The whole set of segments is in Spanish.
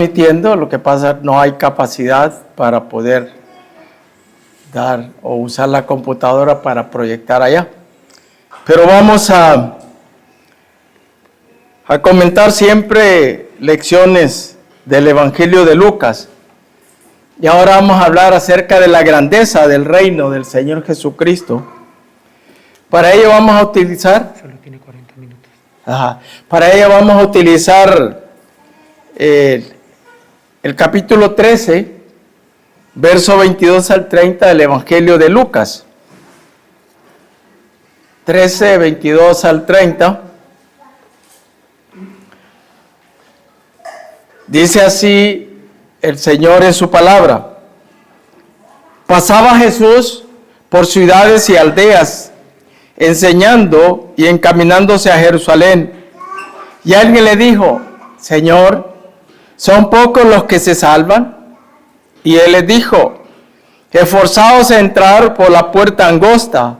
transmitiendo, lo que pasa no hay capacidad para poder dar o usar la computadora para proyectar allá. Pero vamos a comentar siempre lecciones del Evangelio de Lucas. Y ahora vamos a hablar acerca de la grandeza del reino del Señor Jesucristo. Para ello vamos a utilizar... Solo tiene 40 minutos. Para ello vamos a utilizar el capítulo 13, verso 22 al 30 del Evangelio de Lucas. 13, 22 al 30. Dice así el Señor en su palabra: pasaba Jesús por ciudades y aldeas, enseñando y encaminándose a Jerusalén. Y alguien le dijo: Señor, ¿son pocos los que se salvan? Y él les dijo: esforzaos a entrar por la puerta angosta,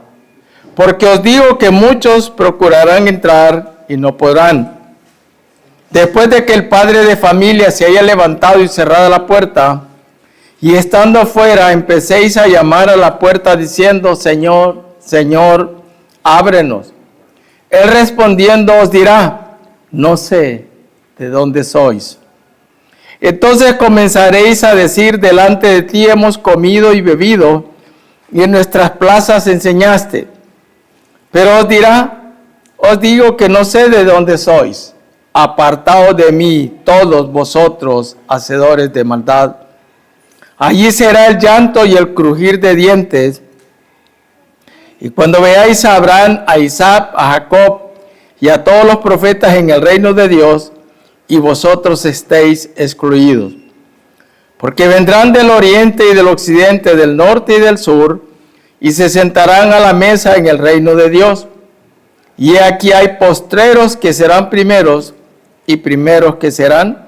porque os digo que muchos procurarán entrar y no podrán. Después de que el padre de familia se haya levantado y cerrado la puerta, y estando afuera empecéis a llamar a la puerta diciendo: Señor, Señor, ábrenos. Él respondiendo os dirá: no sé de dónde sois. Entonces comenzaréis a decir: delante de ti hemos comido y bebido, y en nuestras plazas enseñaste. Pero os dirá: os digo que no sé de dónde sois. Apartaos de mí, todos vosotros, hacedores de maldad. Allí será el llanto y el crujir de dientes. Y cuando veáis a Abraham, a Isaac, a Jacob y a todos los profetas en el reino de Dios, y vosotros estéis excluidos. Porque vendrán del oriente y del occidente, del norte y del sur, y se sentarán a la mesa en el reino de Dios. Y aquí hay postreros que serán primeros, y primeros que serán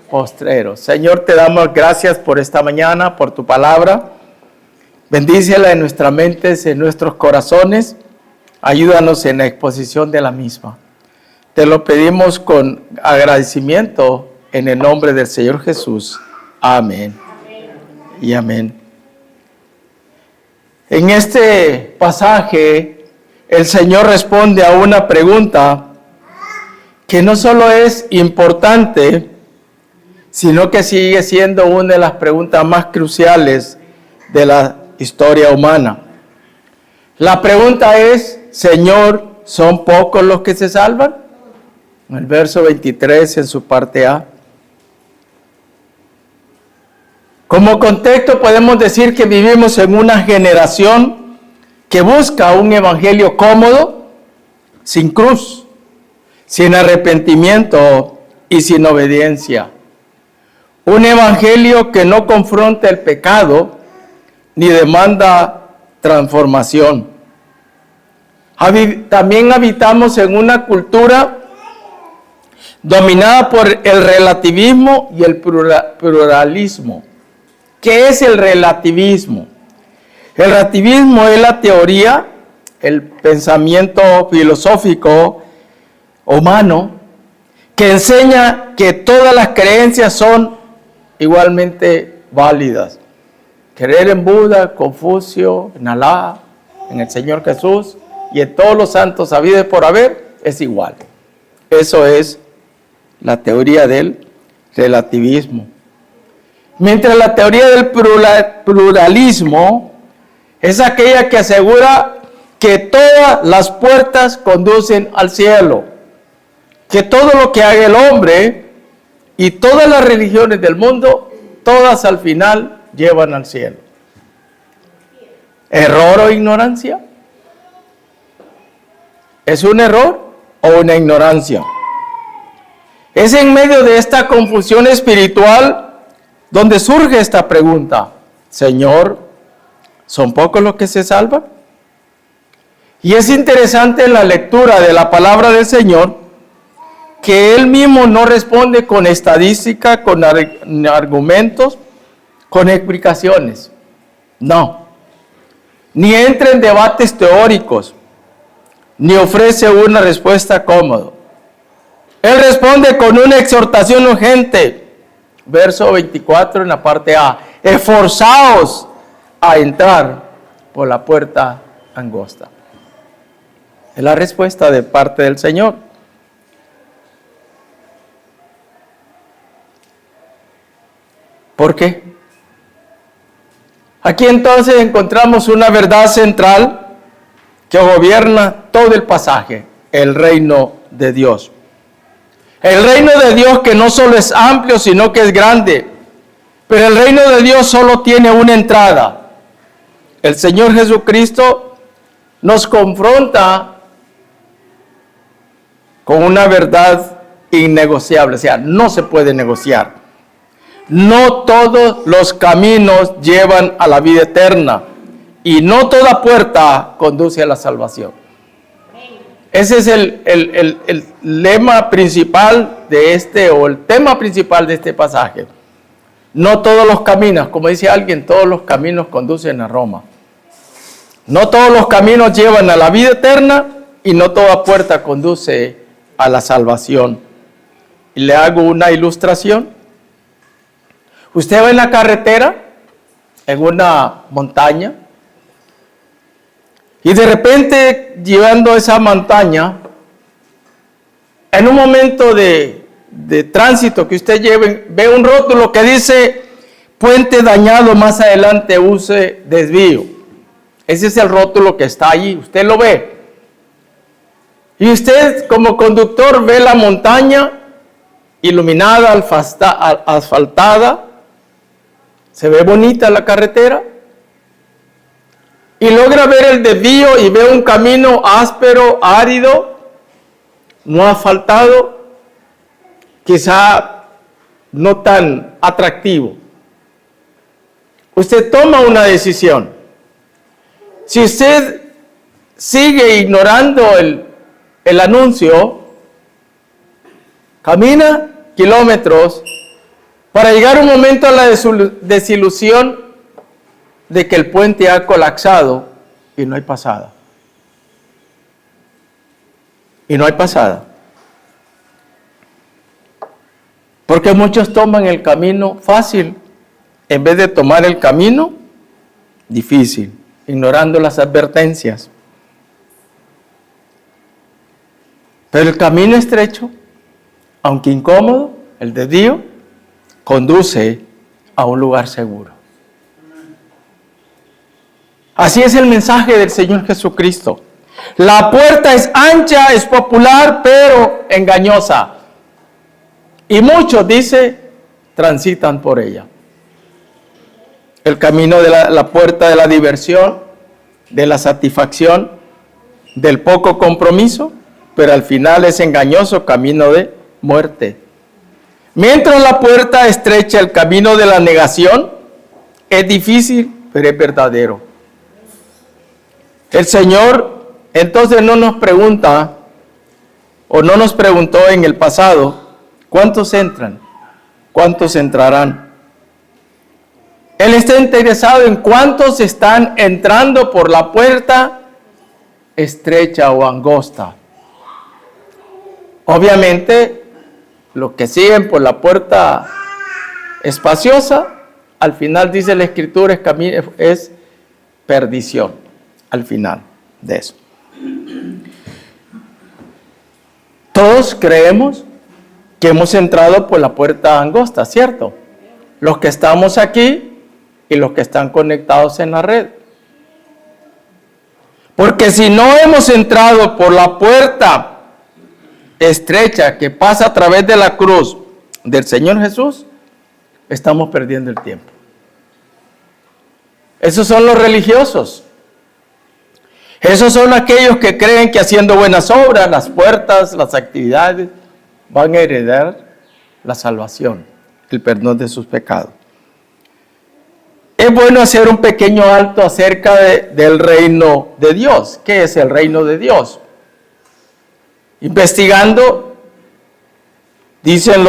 postreros. Señor, te damos gracias por esta mañana, por tu palabra. Bendícela en nuestras mentes, en nuestros corazones. Ayúdanos en la exposición de la misma. Te lo pedimos con agradecimiento en el nombre del Señor Jesús. Amén. Y amén. En este pasaje, el Señor responde a una pregunta que no solo es importante, sino que sigue siendo una de las preguntas más cruciales de la historia humana. La pregunta es: Señor, ¿son pocos los que se salvan? En el verso 23, en su parte A. Como contexto podemos decir que vivimos en una generación que busca un evangelio cómodo, sin cruz, sin arrepentimiento y sin obediencia. Un evangelio que no confronta el pecado ni demanda transformación. También habitamos en una cultura dominada por el relativismo y el pluralismo. ¿Qué es el relativismo? El relativismo es la teoría, el pensamiento filosófico humano que enseña que todas las creencias son igualmente válidas. Creer en Buda, Confucio, en Alá, en el Señor Jesús y en todos los santos habidos por haber es igual. Eso es la teoría del relativismo. Mientras la teoría del pluralismo es aquella que asegura que todas las puertas conducen al cielo, que todo lo que haga el hombre y todas las religiones del mundo, todas al final llevan al cielo. ¿Error o ignorancia? ¿Es un error o una ignorancia? Es en medio de esta confusión espiritual donde surge esta pregunta: Señor, ¿son pocos los que se salvan? Y es interesante en la lectura de la palabra del Señor que Él mismo no responde con estadística, con argumentos, con explicaciones. No. Ni entra en debates teóricos, ni ofrece una respuesta cómoda. Él responde con una exhortación urgente, verso 24 en la parte A. Esforzaos a entrar por la puerta angosta. Es la respuesta de parte del Señor. ¿Por qué? Aquí entonces encontramos una verdad central que gobierna todo el pasaje, el reino de Dios. El reino de Dios que no solo es amplio, sino que es grande. Pero el reino de Dios solo tiene una entrada. El Señor Jesucristo nos confronta con una verdad innegociable, o sea, no se puede negociar. No todos los caminos llevan a la vida eterna y no toda puerta conduce a la salvación. Ese es el lema principal de el tema principal de este pasaje. No todos los caminos, como dice alguien, todos los caminos conducen a Roma. No todos los caminos llevan a la vida eterna y no toda puerta conduce a la salvación. Y le hago una ilustración. Usted va en la carretera, en una montaña, y de repente, llevando esa montaña, en un momento de tránsito que usted lleve, ve un rótulo que dice, puente dañado, más adelante use desvío. Ese es el rótulo que está allí, usted lo ve. Y usted como conductor ve la montaña iluminada, asfaltada, se ve bonita la carretera, y logra ver el desvío y ve un camino áspero, árido, no asfaltado, quizá no tan atractivo. Usted toma una decisión. Si usted sigue ignorando el anuncio, camina kilómetros para llegar un momento a la desilusión de que el puente ha colapsado y no hay pasada. Y no hay pasada. Porque muchos toman el camino fácil en vez de tomar el camino difícil, ignorando las advertencias. Pero el camino estrecho, aunque incómodo, el desvío, conduce a un lugar seguro. Así es el mensaje del Señor Jesucristo. La puerta es ancha, es popular, pero engañosa. Y muchos, dice, transitan por ella. El camino de la puerta de la diversión, de la satisfacción, del poco compromiso, pero al final es engañoso, camino de muerte. Mientras la puerta estrecha, el camino de la negación, es difícil, pero es verdadero. El Señor entonces no nos pregunta, o no nos preguntó en el pasado, ¿cuántos entran? ¿Cuántos entrarán? Él está interesado en cuántos están entrando por la puerta estrecha o angosta. Obviamente, los que siguen por la puerta espaciosa, al final dice la Escritura, es perdición. Al final de eso. Todos creemos que hemos entrado por la puerta angosta, ¿cierto? Los que estamos aquí y los que están conectados en la red. Porque si no hemos entrado por la puerta estrecha que pasa a través de la cruz del Señor Jesús, estamos perdiendo el tiempo. Esos son los religiosos. Esos son aquellos que creen que haciendo buenas obras, las puertas, las actividades, van a heredar la salvación, el perdón de sus pecados. Es bueno hacer un pequeño alto acerca del reino de Dios. ¿Qué es el reino de Dios? Investigando, dicen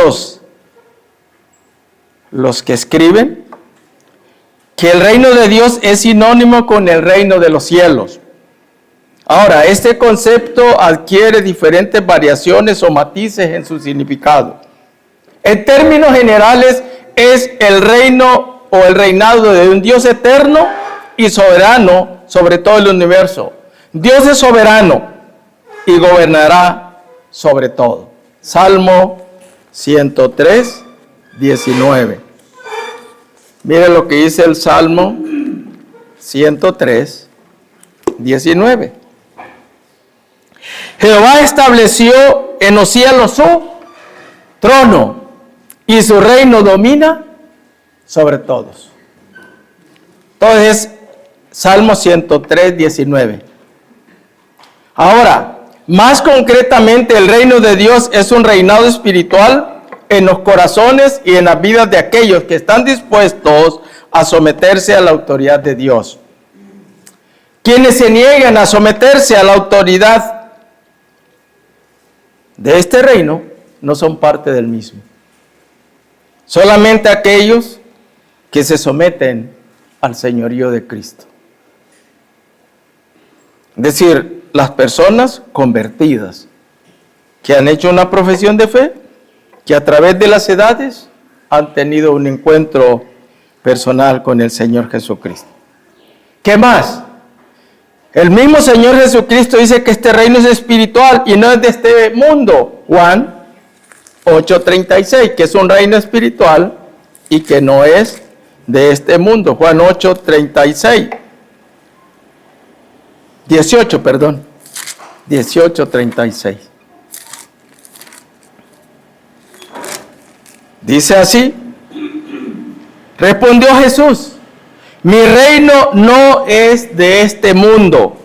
los que escriben, que el reino de Dios es sinónimo con el reino de los cielos. Ahora, este concepto adquiere diferentes variaciones o matices en su significado. En términos generales, es el reino o el reinado de un Dios eterno y soberano sobre todo el universo. Dios es soberano y gobernará sobre todo. Salmo 103, 19. Mire lo que dice el Salmo 103, 19. Jehová estableció en los cielos su trono y su reino domina sobre todos. Entonces, Salmo 103, 19. Ahora, más concretamente, el reino de Dios es un reinado espiritual en los corazones y en las vidas de aquellos que están dispuestos a someterse a la autoridad de Dios. Quienes se niegan a someterse a la autoridad de este reino no son parte del mismo. Solamente aquellos que se someten al señorío de Cristo. Es decir, las personas convertidas que han hecho una profesión de fe, que a través de las edades han tenido un encuentro personal con el Señor Jesucristo. ¿Qué más? El mismo Señor Jesucristo dice que este reino es espiritual y no es de este mundo. Juan 8:36, que es un reino espiritual y que no es de este mundo. Juan 8:36. 18:36. Dice así: respondió Jesús, mi reino no es de este mundo.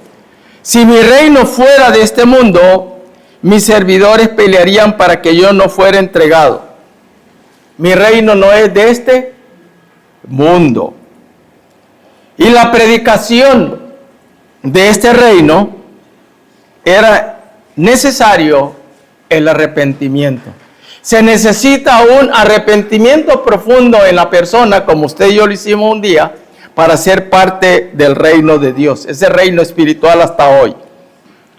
Si mi reino fuera de este mundo, mis servidores pelearían para que yo no fuera entregado. Mi reino no es de este mundo. Y la predicación de este reino era necesario el arrepentimiento. Se necesita un arrepentimiento profundo en la persona, como usted y yo lo hicimos un día, para ser parte del reino de Dios, ese reino espiritual hasta hoy.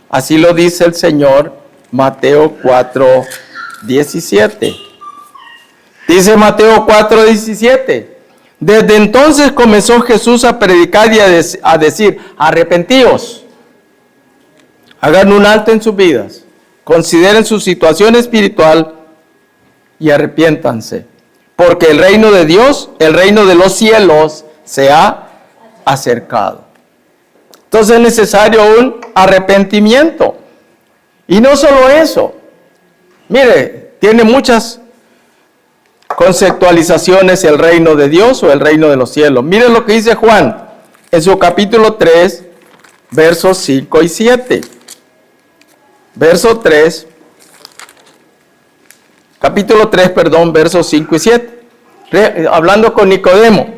Así lo dice el Señor, Mateo 4:17. Dice Mateo 4:17. Desde entonces comenzó Jesús a predicar y a decir, arrepentíos, hagan un alto en sus vidas, consideren su situación espiritual y arrepiéntanse, porque el reino de Dios, el reino de los cielos, se ha acercado. Entonces es necesario un arrepentimiento. Y no solo eso, mire, tiene muchas conceptualizaciones el reino de Dios o el reino de los cielos. Mire lo que dice Juan en su capítulo 3, versos 5 y 7. Verso 3, capítulo 3, versos 5 y 7. Hablando con Nicodemo.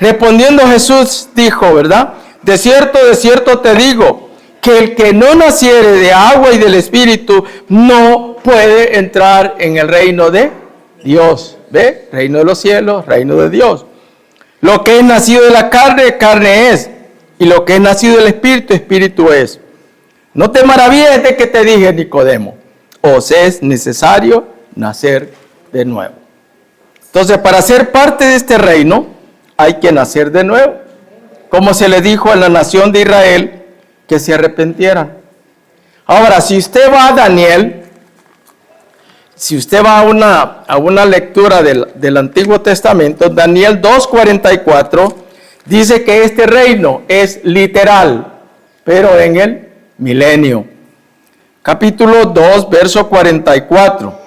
Respondiendo Jesús dijo, ¿verdad? De cierto te digo, que el que no naciere de agua y del Espíritu no puede entrar en el reino de Dios. ¿Ve? Reino de los cielos, reino de Dios. Lo que es nacido de la carne, carne es. Y lo que es nacido del Espíritu, Espíritu es. No te maravilles de que te dije, Nicodemo, os es necesario nacer de nuevo. Entonces, para ser parte de este reino, hay que nacer de nuevo. Como se le dijo a la nación de Israel, que se arrepintieran. Ahora, si usted va a Daniel, si usted va a una lectura del Antiguo Testamento, Daniel 2:44, dice que este reino es literal, pero en el milenio. Capítulo 2, verso 44.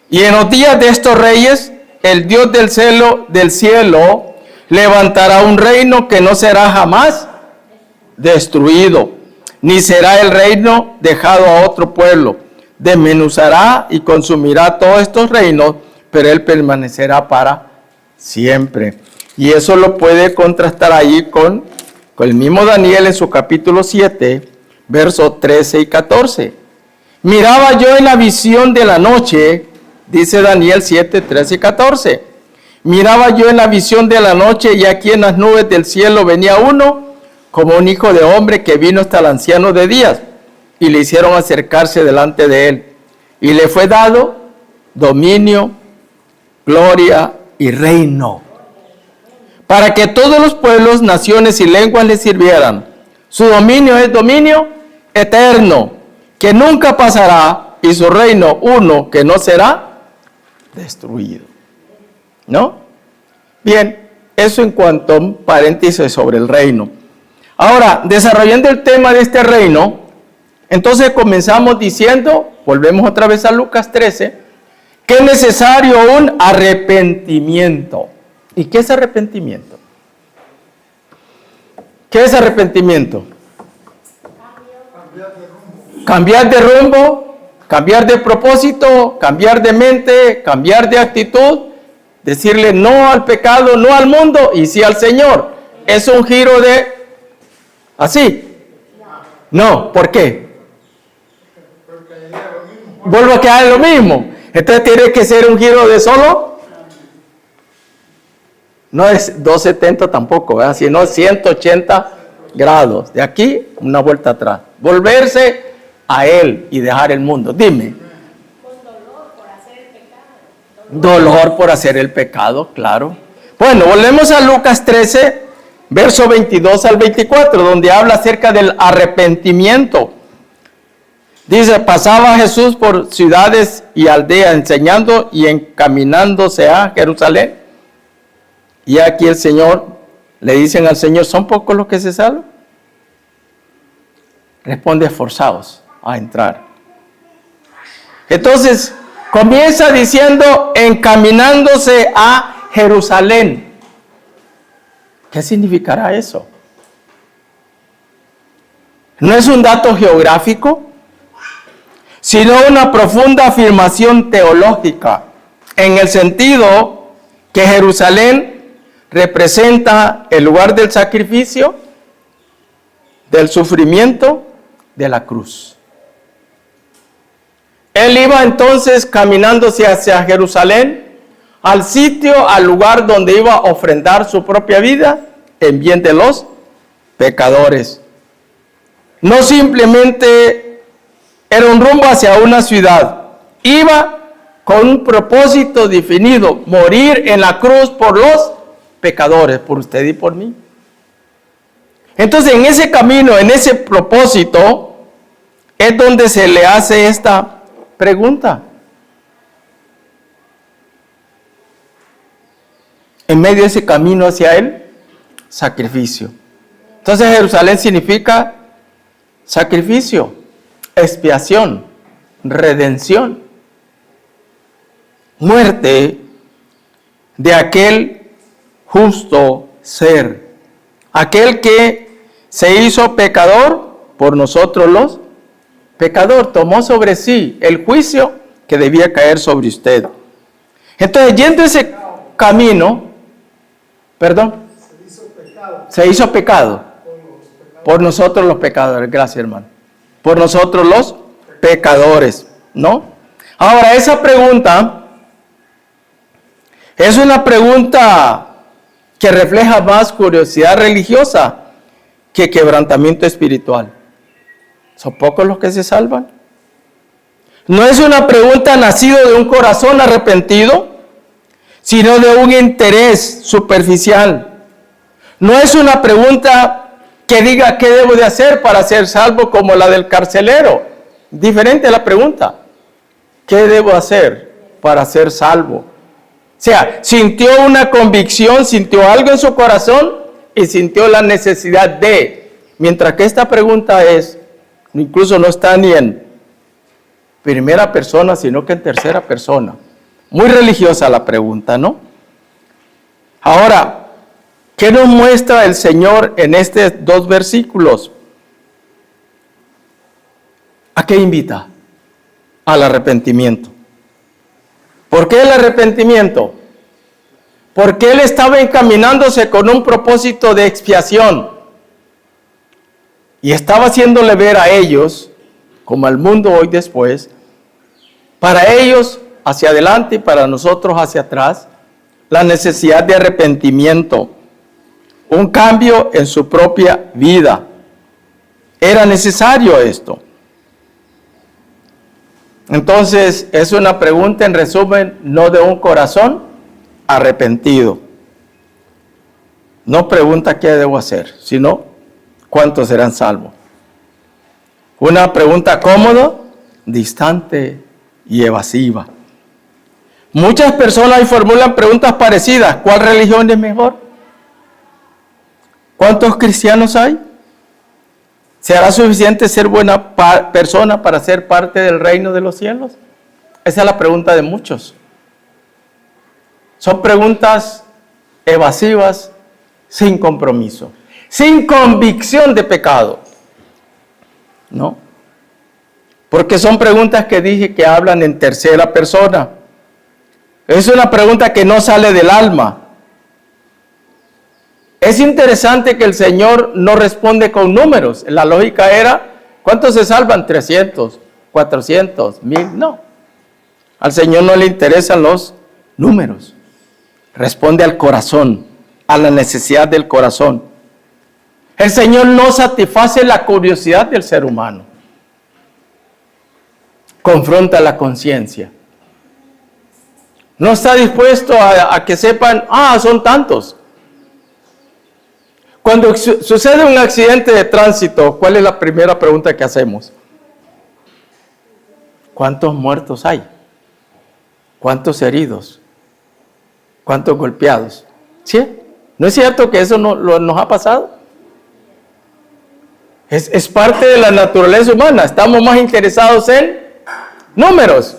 Y en los días de estos reyes, el Dios del cielo levantará un reino que no será jamás destruido, ni será el reino dejado a otro pueblo. Desmenuzará y consumirá todos estos reinos, pero él permanecerá para siempre. Y eso lo puede contrastar ahí con el mismo Daniel en su capítulo 7, versos 13 y 14. Miraba yo en la visión de la noche, dice Daniel 7, 13 y 14. Miraba yo en la visión de la noche y aquí en las nubes del cielo venía uno como un hijo de hombre que vino hasta el anciano de días y le hicieron acercarse delante de él. Y le fue dado dominio, gloria y reino, para que todos los pueblos, naciones y lenguas le sirvieran. Su dominio es dominio eterno, que nunca pasará, y su reino uno que no será destruido. ¿No? Bien, eso en cuanto a un paréntesis sobre el reino. Ahora, desarrollando el tema de este reino, entonces comenzamos diciendo, volvemos otra vez a Lucas 13, que es necesario un arrepentimiento. ¿Y qué es arrepentimiento? ¿Qué es arrepentimiento? Cambiar de rumbo, cambiar de propósito, cambiar de mente, cambiar de actitud, decirle no al pecado, no al mundo y sí al Señor. Es un giro de así. No, ¿por qué? Vuelvo a quedar en lo mismo. Entonces tiene que ser un giro de solo. No es 270 tampoco, ¿verdad? Sino 180 grados. De aquí, una vuelta atrás. Volverse a Él y dejar el mundo. Dime. Con dolor por hacer el pecado. Dolor por hacer el pecado, claro. Bueno, volvemos a Lucas 13, verso 22 al 24, donde habla acerca del arrepentimiento. Dice, pasaba Jesús por ciudades y aldeas enseñando y encaminándose a Jerusalén. Y aquí el Señor, le dicen al Señor, ¿son pocos los que se salvan? Responde, esforzados a entrar. Entonces, comienza diciendo, encaminándose a Jerusalén. ¿Qué significará eso? No es un dato geográfico, sino una profunda afirmación teológica, en el sentido que Jerusalén representa el lugar del sacrificio, del sufrimiento, de la cruz. Él iba entonces caminándose hacia Jerusalén, al sitio, al lugar donde iba a ofrendar su propia vida en bien de los pecadores. No simplemente era un rumbo hacia una ciudad, iba con un propósito definido, morir en la cruz por los pecadores, por usted y por mí. Entonces, en ese camino, en ese propósito, es donde se le hace esta pregunta. En medio de ese camino hacia Él, sacrificio. Entonces, Jerusalén significa sacrificio, expiación, redención, muerte de aquel justo ser, aquel que se hizo pecador por nosotros los pecadores, tomó sobre sí el juicio que debía caer sobre usted. Entonces, yendo ese camino, se hizo pecado por nosotros los pecadores. Gracias, hermano. Por nosotros los pecadores, ¿no? Ahora, esa pregunta es una pregunta que refleja más curiosidad religiosa que quebrantamiento espiritual. ¿Son pocos los que se salvan? No es una pregunta nacida de un corazón arrepentido, sino de un interés superficial. No es una pregunta que diga qué debo de hacer para ser salvo, como la del carcelero. Diferente la pregunta. ¿Qué debo hacer para ser salvo? O sea, sintió una convicción, sintió algo en su corazón y sintió la necesidad de. Mientras que esta pregunta incluso no está ni en primera persona, sino que en tercera persona. Muy religiosa la pregunta, ¿no? Ahora, ¿qué nos muestra el Señor en estos dos versículos? ¿A qué invita? Al arrepentimiento. ¿Por qué el arrepentimiento? Porque Él estaba encaminándose con un propósito de expiación y estaba haciéndole ver a ellos, como al mundo hoy después, para ellos hacia adelante y para nosotros hacia atrás, la necesidad de arrepentimiento, un cambio en su propia vida. Era necesario esto. Entonces, es una pregunta en resumen, no de un corazón arrepentido. No pregunta qué debo hacer, sino cuántos serán salvos. Una pregunta cómoda, distante y evasiva. Muchas personas hoy formulan preguntas parecidas. ¿Cuál religión es mejor? ¿Cuántos cristianos hay? ¿Será suficiente ser buena persona para ser parte del reino de los cielos? Esa es la pregunta de muchos. Son preguntas evasivas, sin compromiso, sin convicción de pecado. ¿No? Porque son preguntas que dije que hablan en tercera persona. Es una pregunta que no sale del alma. Es interesante que el Señor no responde con números. La lógica era, ¿cuántos se salvan? 300, 400, 1000. No. Al Señor no le interesan los números. Responde al corazón, a la necesidad del corazón. El Señor no satisface la curiosidad del ser humano. Confronta la conciencia. No está dispuesto a que sepan, son tantos. Cuando sucede un accidente de tránsito, ¿cuál es la primera pregunta que hacemos? ¿Cuántos muertos hay? ¿Cuántos heridos? ¿Cuántos golpeados? ¿Sí? ¿No es cierto que eso nos ha pasado? Es parte de la naturaleza humana. Estamos más interesados en números,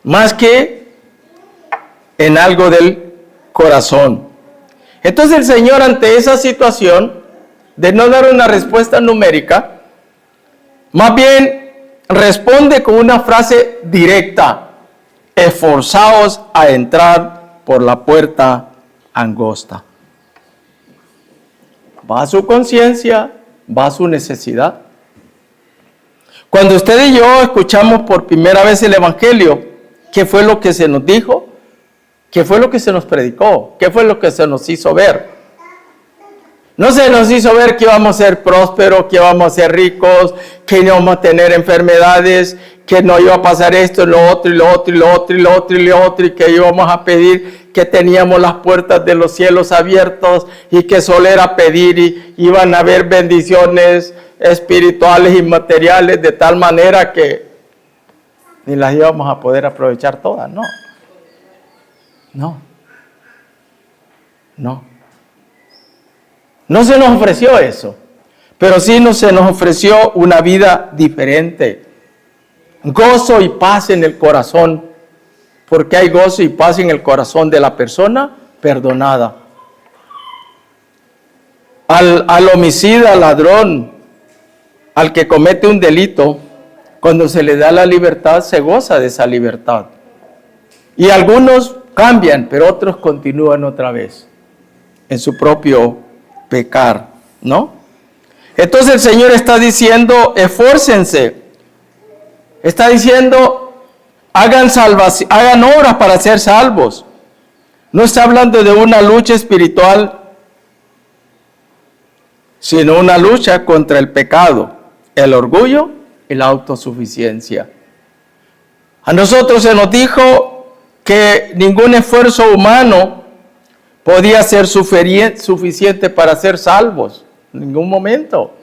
más que en algo del corazón. Entonces el Señor, ante esa situación de no dar una respuesta numérica, más bien responde con una frase directa: esforzaos a entrar por la puerta angosta. Va a su conciencia, va a su necesidad. Cuando usted y yo escuchamos por primera vez el Evangelio, ¿qué fue lo que se nos dijo? ¿Qué fue lo que se nos predicó? ¿Qué fue lo que se nos hizo ver? No se nos hizo ver que íbamos a ser prósperos, que íbamos a ser ricos, que no íbamos a tener enfermedades, que no iba a pasar esto, lo otro, y lo otro, y lo otro, y lo otro, y lo otro, y que íbamos a pedir, que teníamos las puertas de los cielos abiertos, y que solo era pedir, y iban a haber bendiciones espirituales y materiales, de tal manera que ni las íbamos a poder aprovechar todas. No se nos ofreció eso, pero sí se nos ofreció una vida diferente. Gozo y paz en el corazón, porque hay gozo y paz en el corazón de la persona perdonada. Al homicida, al ladrón, al que comete un delito, cuando se le da la libertad, se goza de esa libertad. Y algunos cambian, pero otros continúan otra vez en su propio pecar, ¿no? Entonces el Señor está diciendo, esfuércense. Está diciendo, hagan obras para ser salvos. No está hablando de una lucha espiritual, sino una lucha contra el pecado, el orgullo y la autosuficiencia. A nosotros se nos dijo que ningún esfuerzo humano podía ser suficiente para ser salvos. En ningún momento.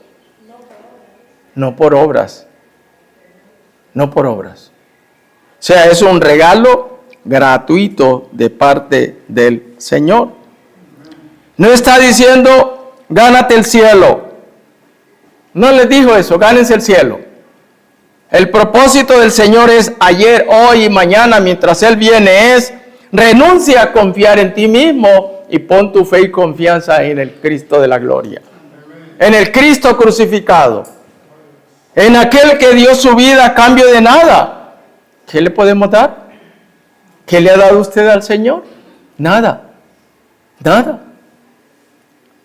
No por obras. No por obras. O sea, es un regalo gratuito de parte del Señor. No está diciendo, gánate el cielo. No les dijo eso, gánense el cielo. El propósito del Señor es ayer, hoy y mañana, mientras Él viene, es renuncia a confiar en ti mismo y pon tu fe y confianza en el Cristo de la gloria. En el Cristo crucificado. En aquel que dio su vida a cambio de nada. ¿Qué le podemos dar? ¿Qué le ha dado usted al Señor? Nada. Nada.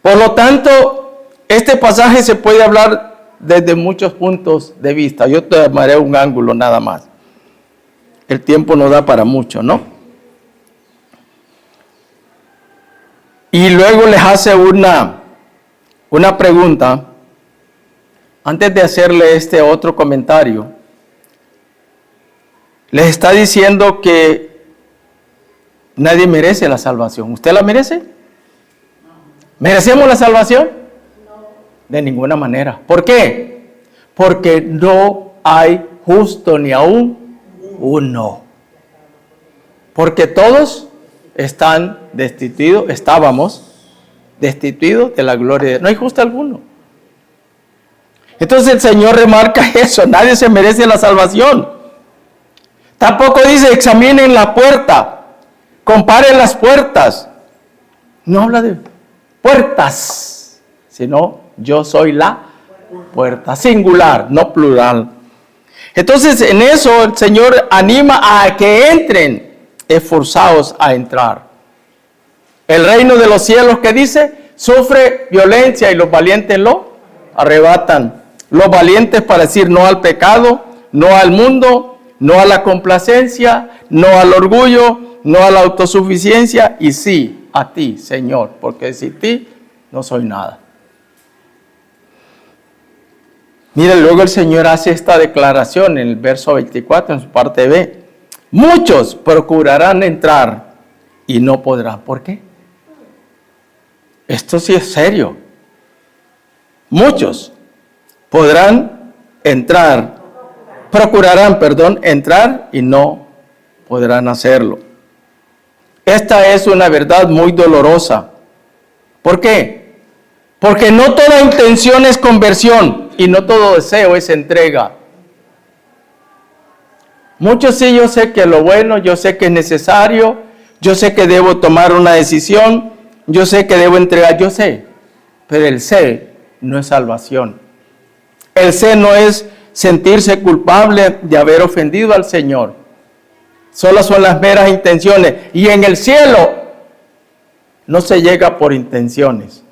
Por lo tanto, este pasaje se puede hablar desde muchos puntos de vista. Yo te tomaré un ángulo nada más. El tiempo no da para mucho, ¿no? Y luego les hace una pregunta. Antes de hacerle este otro comentario, les está diciendo que Nadie merece la salvación. ¿Usted la merece? ¿Merecemos la salvación? De ninguna manera. ¿Por qué? Porque no hay justo ni aún uno. Porque todos estábamos destituidos de la gloria de Dios. No hay justo alguno. Entonces el Señor remarca eso. Nadie se merece la salvación. Tampoco dice examinen la puerta. Comparen las puertas. No habla de puertas, sino yo soy la puerta. Singular, no plural. Entonces en eso el Señor anima a que entren esforzados a entrar. El reino de los cielos, que dice, sufre violencia y los valientes lo arrebatan. Los valientes para decir no al pecado, no al mundo, no a la complacencia, no al orgullo, no a la autosuficiencia y sí a ti, Señor, porque sin ti no soy nada. Mira, luego el Señor hace esta declaración en el verso 24, en su parte B. Muchos procurarán entrar y no podrán. ¿Por qué? Esto sí es serio. Muchos procurarán entrar y no podrán hacerlo. Esta es una verdad muy dolorosa. ¿Por qué? Porque no toda intención es conversión y no todo deseo es entrega. Muchos sí, yo sé que lo bueno, yo sé que es necesario, yo sé que debo tomar una decisión, yo sé que debo entregar, yo sé, pero el sé no es salvación. El sé no es sentirse culpable de haber ofendido al Señor. Solo son las meras intenciones. Y en el cielo no se llega por intenciones.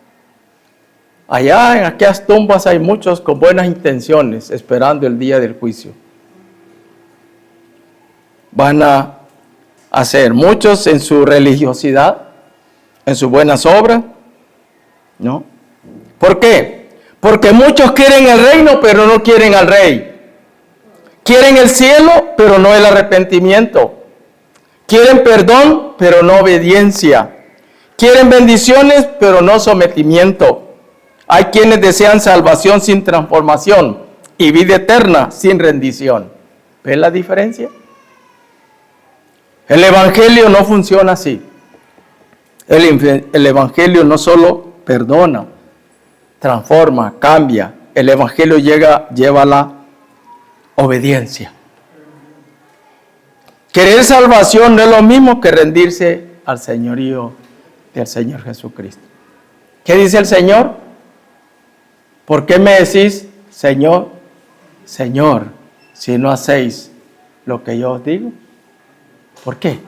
Allá en aquellas tumbas hay muchos con buenas intenciones esperando el día del juicio. Van a hacer muchos en su religiosidad, en sus buenas obras, ¿no? ¿Por qué? Porque muchos quieren el reino, pero no quieren al rey. Quieren el cielo, pero no el arrepentimiento. Quieren perdón, pero no obediencia. Quieren bendiciones, pero no sometimiento. Hay quienes desean salvación sin transformación y vida eterna sin rendición. ¿Ven la diferencia? El Evangelio no funciona así. El Evangelio no solo perdona, transforma, cambia. El Evangelio lleva la obediencia. Querer salvación no es lo mismo que rendirse al señorío del Señor Jesucristo. ¿Qué dice el Señor? ¿Por qué me decís, Señor, Señor, si no hacéis lo que yo os digo? ¿Por qué?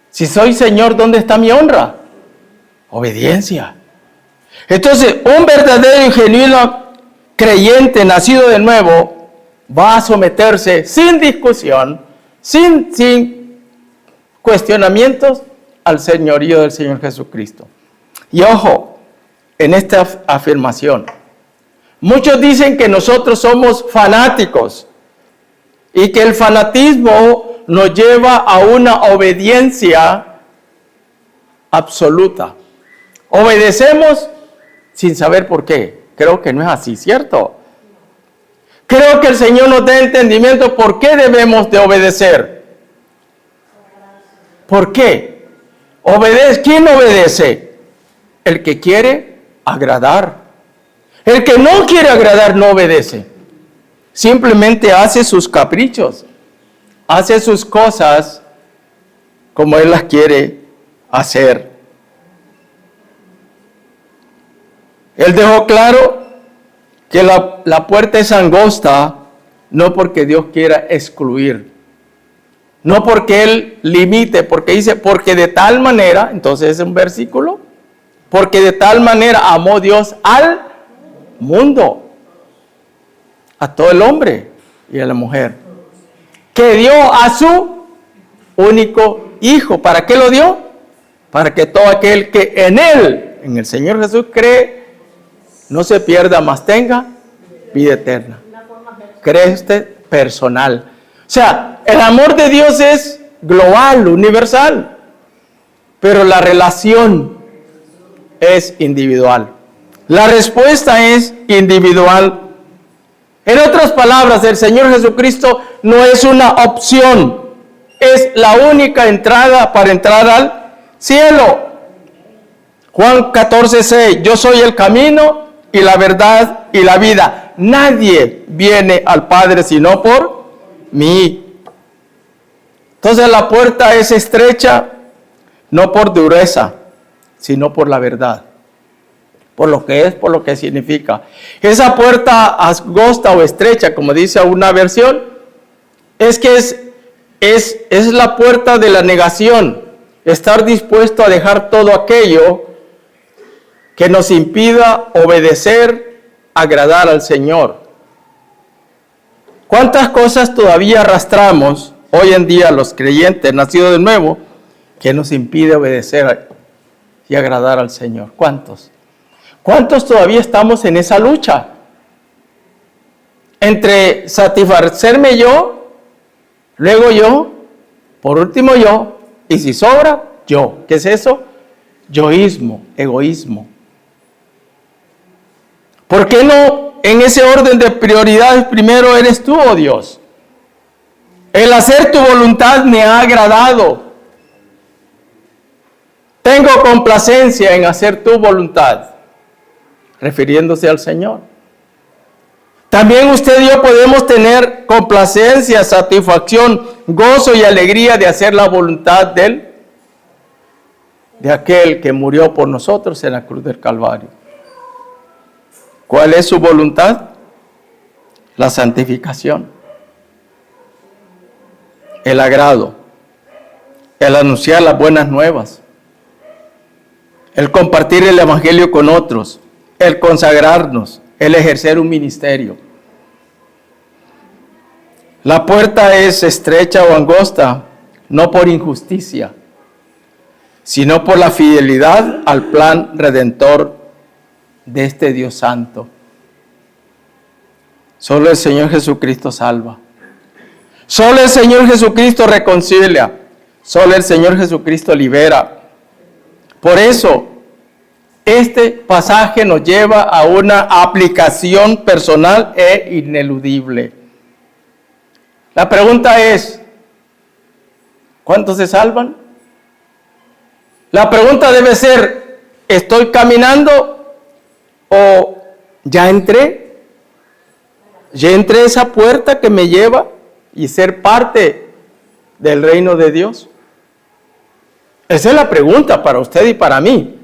Si soy Señor, ¿dónde está mi honra? Obediencia. Entonces, un verdadero y genuino creyente nacido de nuevo va a someterse sin discusión, sin cuestionamientos al señorío del Señor Jesucristo. Y ojo, en esta afirmación, muchos dicen que nosotros somos fanáticos y que el fanatismo nos lleva a una obediencia absoluta. Obedecemos sin saber por qué. Creo que no es así, ¿cierto? Creo que el Señor nos da entendimiento por qué debemos de obedecer. ¿Por qué? ¿Quién obedece? El que quiere agradar. El que no quiere agradar no obedece. Simplemente hace sus caprichos. Hace sus cosas como Él las quiere hacer. Él dejó claro que la puerta es angosta, no porque Dios quiera excluir, no porque Él limite, porque dice, porque de tal manera, entonces es un versículo, porque de tal manera amó Dios al mundo, a todo el hombre y a la mujer, que dio a su único Hijo. ¿Para qué lo dio? Para que todo aquel que en Él, en el Señor Jesús cree, no se pierda, mas tenga vida eterna. ¿Cree usted? Personal. O sea, el amor de Dios es global, universal, pero la relación es individual. La respuesta es individual. En otras palabras, el Señor Jesucristo no es una opción, es la única entrada para entrar al cielo. Juan 14:6, yo soy el camino y la verdad y la vida. Nadie viene al Padre sino por mí. Entonces la puerta es estrecha, no por dureza, sino por la verdad. Por lo que es, por lo que significa. Esa puerta angosta o estrecha, como dice una versión, es que es la puerta de la negación. Estar dispuesto a dejar todo aquello que nos impida obedecer, agradar al Señor. ¿Cuántas cosas todavía arrastramos hoy en día los creyentes nacidos de nuevo que nos impide obedecer y agradar al Señor? ¿Cuántos? ¿Cuántos todavía estamos en esa lucha? Entre satisfacerme yo, luego yo, por último yo, y si sobra, yo. ¿Qué es eso? Yoísmo, egoísmo. ¿Por qué no en ese orden de prioridades primero eres tú, oh Dios? El hacer tu voluntad me ha agradado. Tengo complacencia en hacer tu voluntad, refiriéndose al Señor. También usted y yo podemos tener complacencia, satisfacción, gozo y alegría de hacer la voluntad de aquel que murió por nosotros en la cruz del Calvario. ¿Cuál es su voluntad? La santificación, el agrado, el anunciar las buenas nuevas, el compartir el evangelio con otros, el consagrarnos, el ejercer un ministerio. La puerta es estrecha o angosta, no por injusticia, sino por la fidelidad al plan redentor de este Dios santo. Solo el Señor Jesucristo salva. Solo el Señor Jesucristo reconcilia. Solo el Señor Jesucristo libera. Por eso, este pasaje nos lleva a una aplicación personal e ineludible. La pregunta es, ¿cuántos se salvan? La pregunta debe ser, ¿estoy caminando o ya entré? ¿Ya entré a esa puerta que me lleva y ser parte del reino de Dios? Esa es la pregunta para usted y para mí.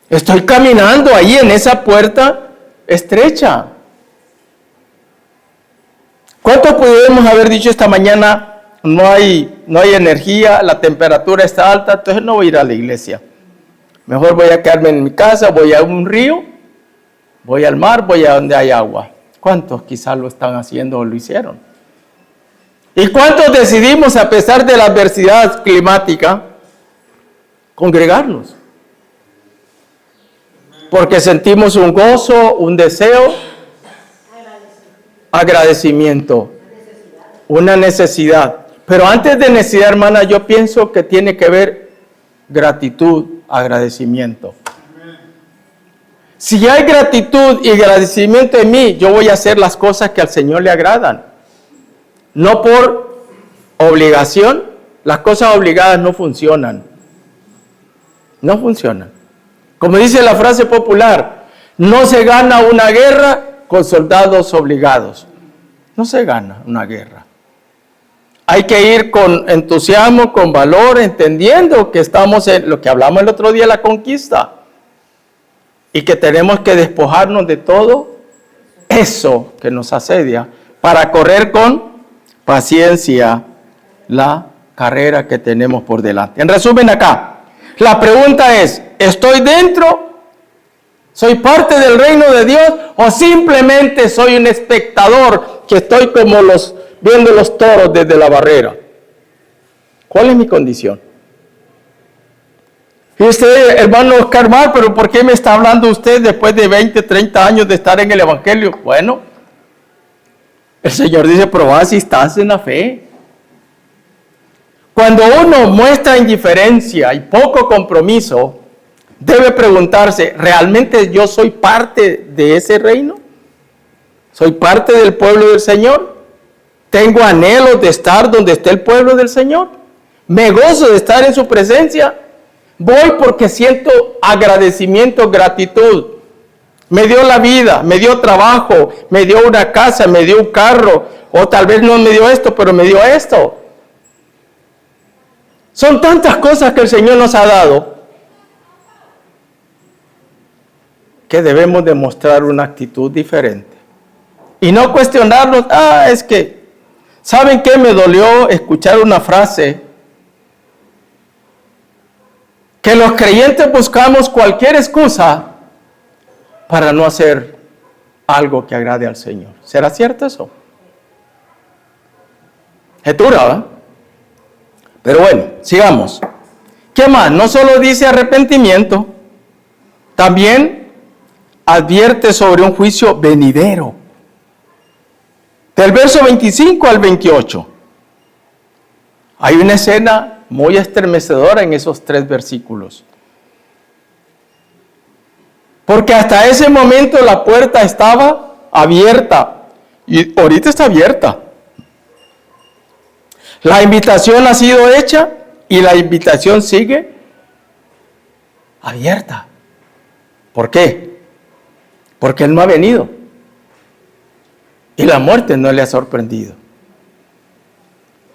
Estoy caminando ahí en esa puerta estrecha. ¿Cuántos pudimos haber dicho esta mañana, no hay energía, la temperatura está alta, entonces no voy a ir a la iglesia? Mejor voy a quedarme en mi casa, voy a un río, voy al mar, voy a donde hay agua. ¿Cuántos quizás lo están haciendo o lo hicieron? ¿Y cuántos decidimos, a pesar de la adversidad climática, congregarnos? Porque sentimos un gozo, un deseo, agradecimiento, una necesidad. Pero antes de necesidad, hermana, yo pienso que tiene que ver gratitud, agradecimiento. Si hay gratitud y agradecimiento en mí, yo voy a hacer las cosas que al Señor le agradan. No por obligación. Las cosas obligadas no funcionan. No funcionan. Como dice la frase popular, no se gana una guerra con soldados obligados. No se gana una guerra. Hay que ir con entusiasmo, con valor, entendiendo que estamos en lo que hablamos el otro día, la conquista. Y que tenemos que despojarnos de todo eso que nos asedia para correr con paciencia la carrera que tenemos por delante. En resumen acá, la pregunta es, ¿estoy dentro? ¿Soy parte del reino de Dios? ¿O simplemente soy un espectador que estoy como viendo los toros desde la barrera? ¿Cuál es mi condición? Y usted, hermano Oscar Mar, ¿pero por qué me está hablando usted después de 20, 30 años de estar en el Evangelio? Bueno, el Señor dice, probad si estás en la fe. Cuando uno muestra indiferencia y poco compromiso, debe preguntarse, ¿realmente yo soy parte de ese reino? ¿Soy parte del pueblo del Señor? ¿Tengo anhelos de estar donde esté el pueblo del Señor? ¿Me gozo de estar en su presencia? Voy porque siento agradecimiento, gratitud. Me dio la vida, me dio trabajo, me dio una casa, me dio un carro, o tal vez no me dio esto, pero me dio esto. Son tantas cosas que el Señor nos ha dado que debemos demostrar una actitud diferente. Y no cuestionarnos, es que, ¿saben qué? Me dolió escuchar una frase, que los creyentes buscamos cualquier excusa para no hacer algo que agrade al Señor. ¿Será cierto eso? Es dura, ¿verdad? Pero bueno, sigamos. ¿Qué más? No solo dice arrepentimiento, también advierte sobre un juicio venidero. Del verso 25 al 28. Hay una escena muy estremecedora en esos 3 versículos. Porque hasta ese momento la puerta estaba abierta y ahorita está abierta. La invitación ha sido hecha y la invitación sigue abierta. ¿Por qué? Porque Él no ha venido y la muerte no le ha sorprendido.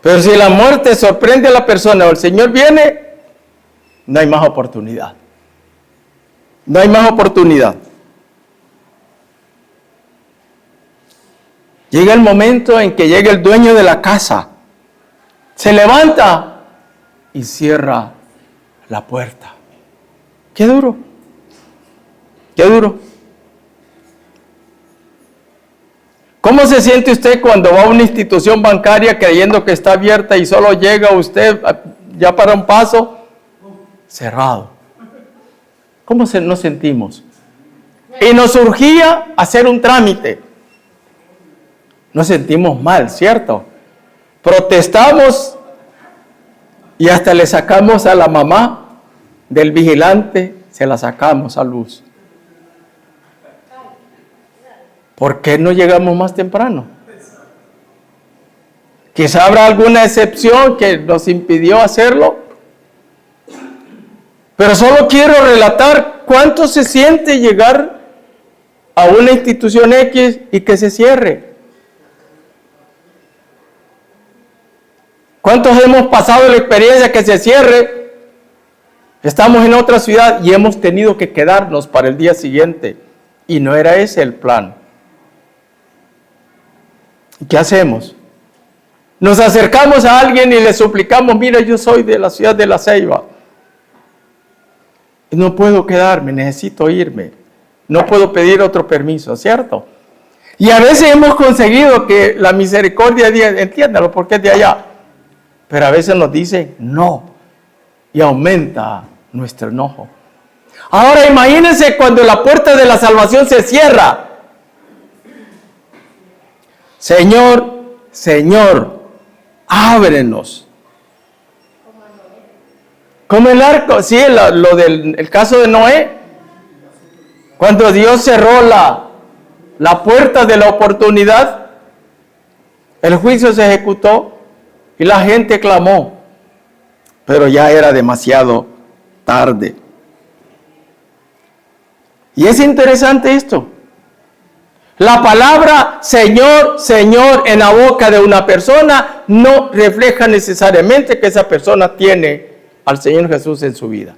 Pero si la muerte sorprende a la persona o el Señor viene, no hay más oportunidad. No hay más oportunidad. Llega el momento en que llega el dueño de la casa, se levanta y cierra la puerta. Qué duro. Qué duro. ¿Cómo se siente usted cuando va a una institución bancaria creyendo que está abierta y solo llega usted ya para un paso cerrado? ¿Cómo nos sentimos? Y nos urgía hacer un trámite. Nos sentimos mal, ¿cierto? Protestamos y hasta le sacamos a la mamá del vigilante, se la sacamos a luz. ¿Por qué no llegamos más temprano? Quizá habrá alguna excepción que nos impidió hacerlo. Pero solo quiero relatar cuánto se siente llegar a una institución X y que se cierre. ¿Cuántos hemos pasado la experiencia que se cierre? Estamos en otra ciudad y hemos tenido que quedarnos para el día siguiente. Y no era ese el plan. ¿Qué hacemos? Nos acercamos a alguien y le suplicamos, mira, yo soy de la ciudad de La Ceiba. No puedo quedarme, necesito irme. No puedo pedir otro permiso, ¿cierto? Y a veces hemos conseguido que la misericordia diga, entiéndalo porque es de allá. Pero a veces nos dice no. Y aumenta nuestro enojo. Ahora imagínense cuando la puerta de la salvación se cierra. Señor, Señor, ábrenos. Como el arco, sí, lo del el caso de Noé. Cuando Dios cerró la puerta de la oportunidad, el juicio se ejecutó y la gente clamó. Pero ya era demasiado tarde. Y es interesante esto. La palabra Señor, Señor en la boca de una persona no refleja necesariamente que esa persona tiene al Señor Jesús en su vida.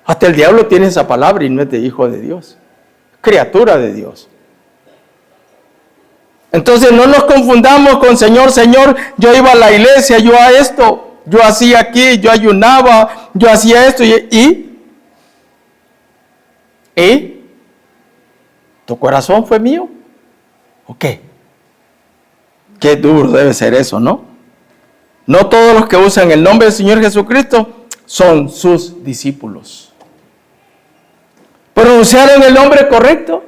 Hasta el diablo tiene esa palabra y no es de hijo de Dios, criatura de Dios. Entonces no nos confundamos con Señor, Señor, yo iba a la iglesia, yo a esto, yo hacía aquí, yo ayunaba, yo hacía esto y ¿tu corazón fue mío? ¿O qué? Qué duro debe ser eso, ¿no? No todos los que usan el nombre del Señor Jesucristo son sus discípulos. Pronunciaron el nombre correcto,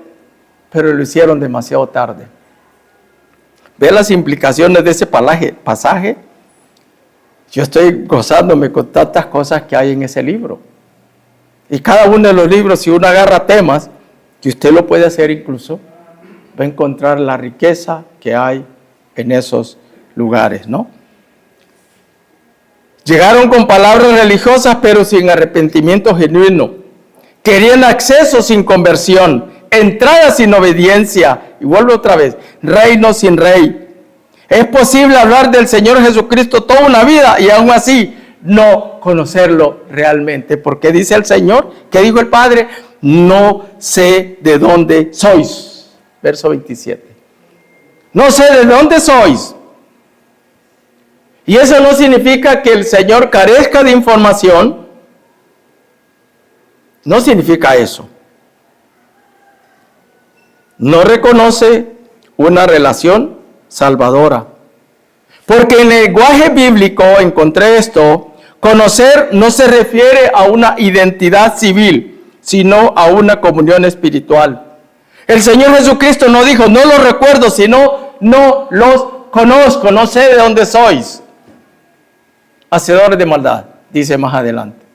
pero lo hicieron demasiado tarde. ¿Ve las implicaciones de ese pasaje? Yo estoy gozándome con tantas cosas que hay en ese libro. Y cada uno de los libros, si uno agarra temas, que usted lo puede hacer incluso, va a encontrar la riqueza que hay en esos lugares, ¿no? Llegaron con palabras religiosas, pero sin arrepentimiento genuino. Querían acceso sin conversión, entrada sin obediencia. Y vuelvo otra vez, reino sin rey. Es posible hablar del Señor Jesucristo toda una vida y aún así no conocerlo realmente. Porque dice el Señor, que dijo el Padre, no sé de dónde sois. Verso 27. No sé de dónde sois. Y eso no significa que el Señor carezca de información. No significa eso. No reconoce una relación salvadora. Porque en el lenguaje bíblico, encontré esto, conocer no se refiere a una identidad civil, sino a una comunión espiritual. El Señor Jesucristo no dijo, no los recuerdo, sino no los conozco, no sé de dónde sois. Hacedores de maldad, dice más adelante.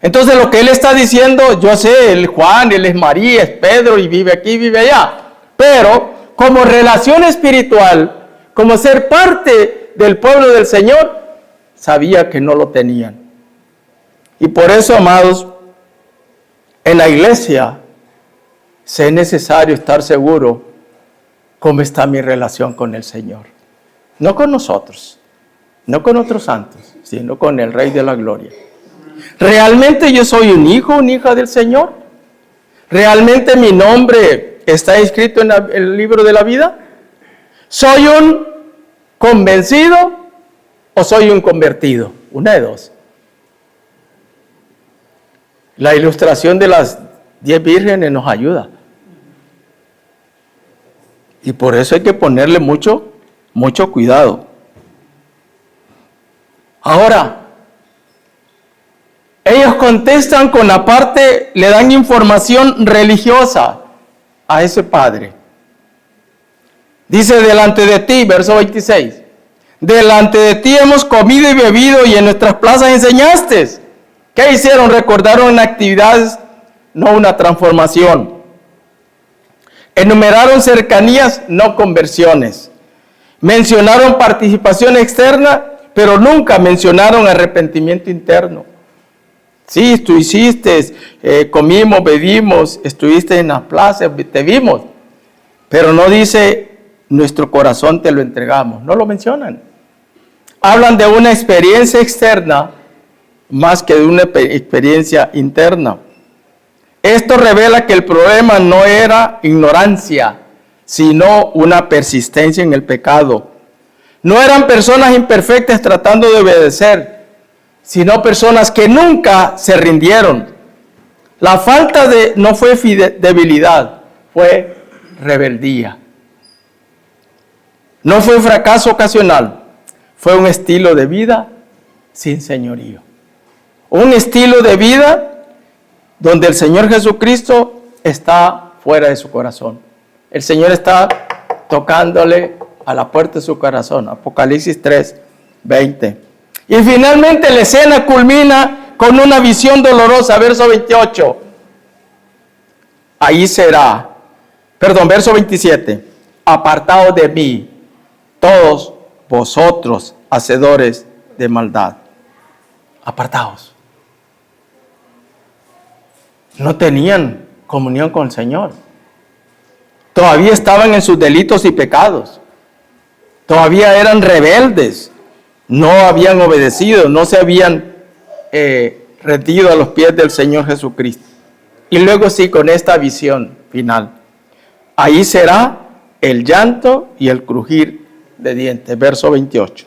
Entonces lo que él está diciendo, yo sé, el Juan, él es María, es Pedro y vive aquí, vive allá. Pero como relación espiritual, como ser parte del pueblo del Señor, sabía que no lo tenían. Y por eso, amados, en la iglesia es necesario estar seguro cómo está mi relación con el Señor. No con nosotros, no con otros santos, sino con el Rey de la Gloria. ¿Realmente yo soy un hijo, una hija del Señor? ¿Realmente mi nombre está escrito en el libro de la vida? ¿Soy un convencido o soy un convertido? Una de dos. La ilustración de las 10 vírgenes nos ayuda. Y por eso hay que ponerle mucho cuidado. Ahora, ellos contestan con la parte, le dan información religiosa a ese padre. Dice, delante de ti, verso 26, delante de ti hemos comido y bebido y en nuestras plazas enseñaste. ¿Qué hicieron? Recordaron actividades, no una transformación. Enumeraron cercanías, no conversiones. Mencionaron participación externa, pero nunca mencionaron arrepentimiento interno. Sí, tú hiciste, comimos, bebimos, estuviste en las plazas, te vimos. Pero no dice, nuestro corazón te lo entregamos. No lo mencionan. Hablan de una experiencia externa más que de una experiencia interna. Esto revela que el problema no era ignorancia, sino una persistencia en el pecado. No eran personas imperfectas tratando de obedecer, sino personas que nunca se rindieron. La falta no fue debilidad, fue rebeldía. No fue un fracaso ocasional, fue un estilo de vida sin señorío. Un estilo de vida donde el Señor Jesucristo está fuera de su corazón. El Señor está tocándole a la puerta de su corazón. Apocalipsis 3:20. Y finalmente la escena culmina con una visión dolorosa, verso 28. Ahí será, verso 27. Apartaos de mí, todos vosotros, hacedores de maldad. Apartaos. No tenían comunión con el Señor. Todavía estaban en sus delitos y pecados. Todavía eran rebeldes. No habían obedecido, no se habían rendido a los pies del Señor Jesucristo. Y luego sí, con esta visión final. Ahí será el llanto y el crujir de dientes. Verso 28.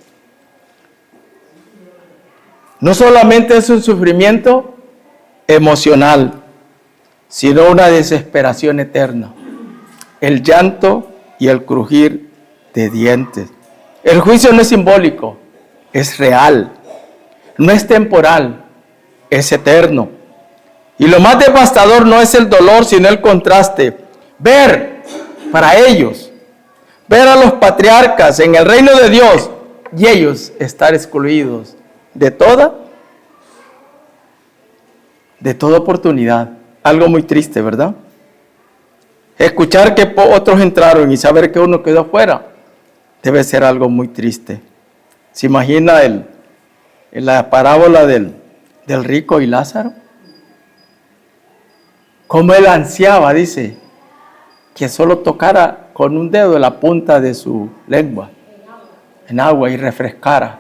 No solamente es un sufrimiento emocional, sino una desesperación eterna. El llanto y el crujir de dientes. El juicio no es simbólico, es real. No es temporal, es eterno. Y lo más devastador no es el dolor, sino el contraste. Ver para ellos, ver a los patriarcas en el reino de Dios y ellos estar excluidos de toda oportunidad. Algo muy triste, ¿verdad? Escuchar que otros entraron y saber que uno quedó fuera debe ser algo muy triste. ¿Se imagina la parábola del rico y Lázaro? Como él ansiaba, dice, que solo tocara con un dedo la punta de su lengua en agua y refrescara.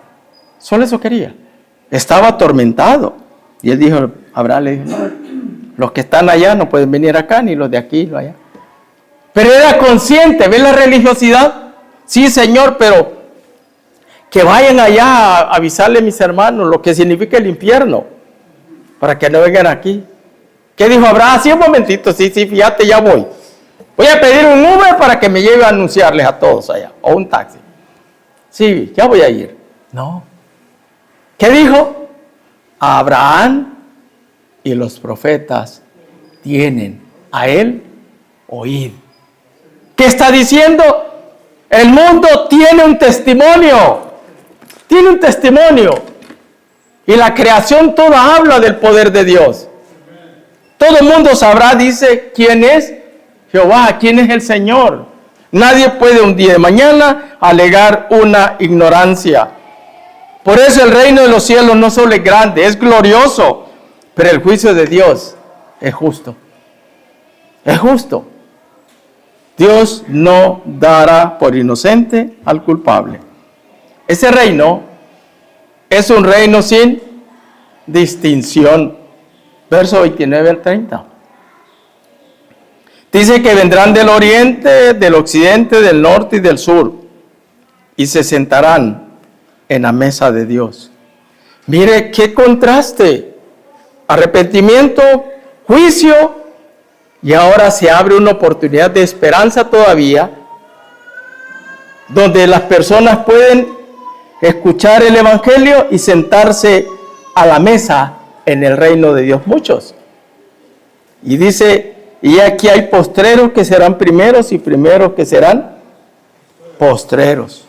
Solo eso quería. Estaba atormentado. Y él dijo, Abraham le dijo, no, los que están allá no pueden venir acá, ni los de aquí, los allá. Pero era consciente, ¿ves la religiosidad? Sí, Señor, pero que vayan allá a avisarle a mis hermanos lo que significa el infierno, para que no vengan aquí. ¿Qué dijo Abraham? Sí, un momentito, sí, fíjate, ya voy. Voy a pedir un Uber para que me lleve a anunciarles a todos allá, o un taxi. Sí, ya voy a ir. No. ¿Qué dijo? Abraham y los profetas tienen a él oíd. ¿Qué está diciendo? El mundo tiene un testimonio. Tiene un testimonio. Y la creación toda habla del poder de Dios. Todo el mundo sabrá, dice, quién es Jehová, quién es el Señor. Nadie puede un día de mañana alegar una ignorancia. Por eso el reino de los cielos no solo es grande, es glorioso, pero el juicio de Dios es justo. Es justo. Dios no dará por inocente al culpable. Ese reino es un reino sin distinción. Verso 29 al 30. Dice que vendrán del oriente, del occidente, del norte y del sur, y se sentarán en la mesa de Dios. Mire qué contraste. Arrepentimiento, juicio, y ahora se abre una oportunidad de esperanza todavía, donde las personas pueden escuchar el evangelio y sentarse a la mesa en el reino de Dios. Muchos. Y dice, y aquí hay postreros que serán primeros y primeros que serán postreros.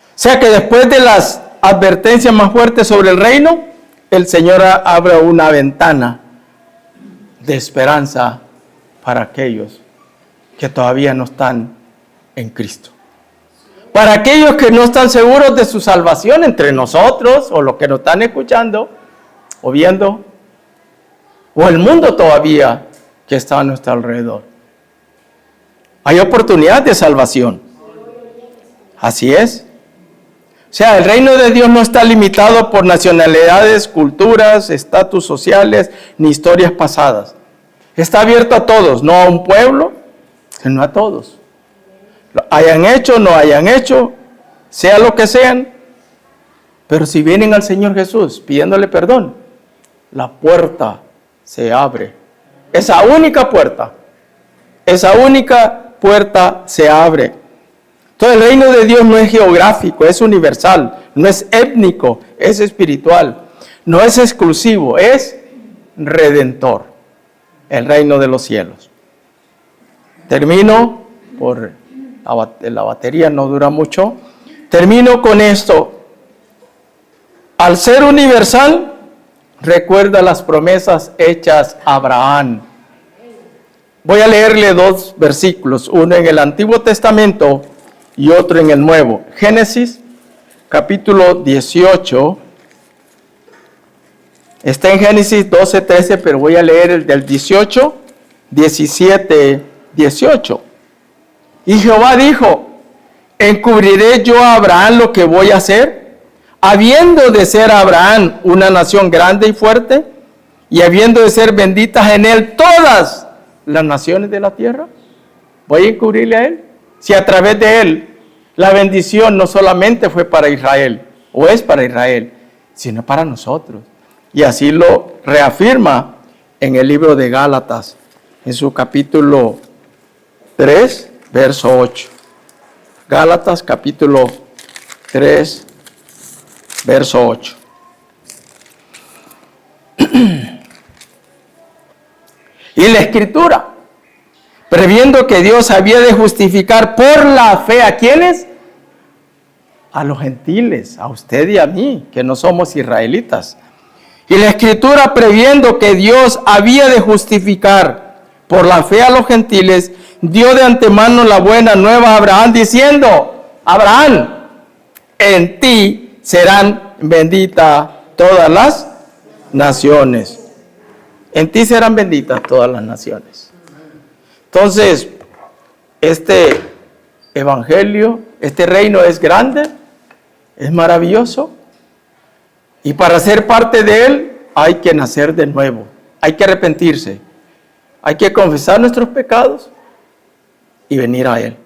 O sea que después de las advertencias más fuertes sobre el reino, el Señor abre una ventana de esperanza para aquellos que todavía no están en Cristo. Para aquellos que no están seguros de su salvación entre nosotros, o los que nos están escuchando, o viendo, o el mundo todavía que está a nuestro alrededor. Hay oportunidad de salvación. Así es. O sea, el reino de Dios no está limitado por nacionalidades, culturas, estatus sociales, ni historias pasadas. Está abierto a todos, no a un pueblo, sino a todos. Lo hayan hecho, no hayan hecho, sea lo que sean. Pero si vienen al Señor Jesús pidiéndole perdón, la puerta se abre. Esa única puerta se abre. Entonces el reino de Dios no es geográfico, es universal, no es étnico, es espiritual, no es exclusivo, es redentor. El reino de los cielos. Termino, por la batería no dura mucho, termino con esto. Al ser universal, recuerda las promesas hechas a Abraham. Voy a leerle dos versículos, uno en el Antiguo Testamento y otro en el Nuevo. Génesis, capítulo 18. Está en Génesis 12, 13, pero voy a leer el del 18, 17, 18. Y Jehová dijo, ¿encubriré yo a Abraham lo que voy a hacer? Habiendo de ser Abraham una nación grande y fuerte, y habiendo de ser benditas en él todas las naciones de la tierra, ¿voy a encubrirle a él? Si a través de él la bendición no solamente fue para Israel, o es para Israel, sino para nosotros. Y así lo reafirma en el libro de Gálatas, en su capítulo 3, verso 8. Gálatas, capítulo 3, verso 8. Y la Escritura, previendo que Dios había de justificar por la fe, ¿a quiénes? a los gentiles, a usted y a mí, que no somos israelitas. Y la Escritura, previendo que Dios había de justificar por la fe a los gentiles, dio de antemano la buena nueva a Abraham, diciendo: Abraham, en ti serán benditas todas las naciones. En ti serán benditas todas las naciones. Entonces, este evangelio, este reino es grande, es maravilloso. Y para ser parte de él hay que nacer de nuevo, hay que arrepentirse, hay que confesar nuestros pecados y venir a él.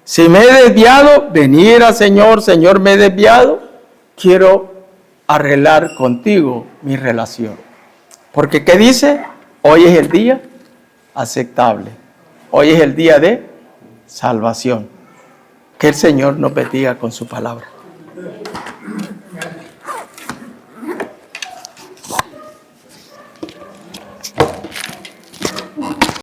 Si me he desviado, venir al Señor: Señor, me he desviado, quiero arreglar contigo mi relación. Porque ¿qué dice? Hoy es el día aceptable, hoy es el día de salvación. Que el Señor nos bendiga con su palabra.